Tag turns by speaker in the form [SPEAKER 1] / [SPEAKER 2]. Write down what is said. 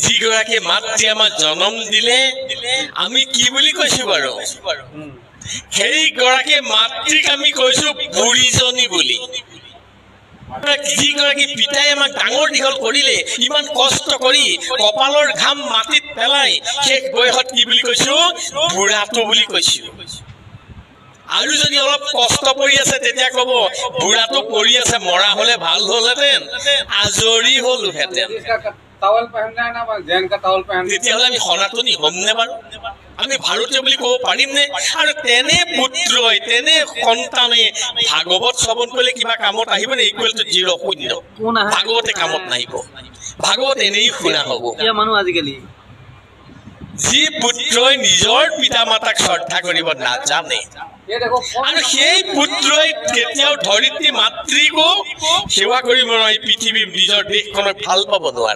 [SPEAKER 1] যিগৰাকী মাতৃয়ে আমাক জন্ম দিলে আমি কি বুলি কৈছো বাৰু সেইগৰাকী মাতৃক আমি কৈছো বুঢ়ীজনী বুলি যিগৰাকী পিতাই আমাক ডাঙৰ দীঘল কৰিলে ইমান কষ্ট কৰি কপালৰ ঘাম মাটিত পেলাই শেষ বয়সত কি বুলি কৈছো বুঢ়াটো বুলি কৈছো আৰু যদি অলপ কষ্ট কৰি আছে তেতিয়া কব বুঢ়াটো পৰি আছে মৰা হলে ভাল হলহেঁতেন আজৰি হলোহেঁতেন
[SPEAKER 2] टावल पहनना है ना जैन का टावल पहन
[SPEAKER 1] তেতিয়াহ'লে আমি সনাতনী হ'মনে বাৰু আমি ভাৰতীয় বুলি ক'ব পাৰিমনে আৰু তেনে পুত্ৰই তেনে সন্তানে ভাগৱত শ্ৰৱণ কৰিলে কিবা কামত আহিবনে ইকুৱেল টু 0 শূন্য ভাগৱতে কামত নাহিব ভাগৱত এনেই শুনা হ'ব
[SPEAKER 3] মানুহ আজিকালি
[SPEAKER 1] যি পুত্ৰই নিজৰ পিতা মাতাক শ্ৰদ্ধা কৰিব নাজানে আৰু সেই পুত্ৰই কেতিয়াও ধৰিত্ৰী মাতৃকো সেৱা কৰিব নোৱাৰি পৃথিৱীৰ নিজৰ দেশখনক ভাল পাব নোৱাৰে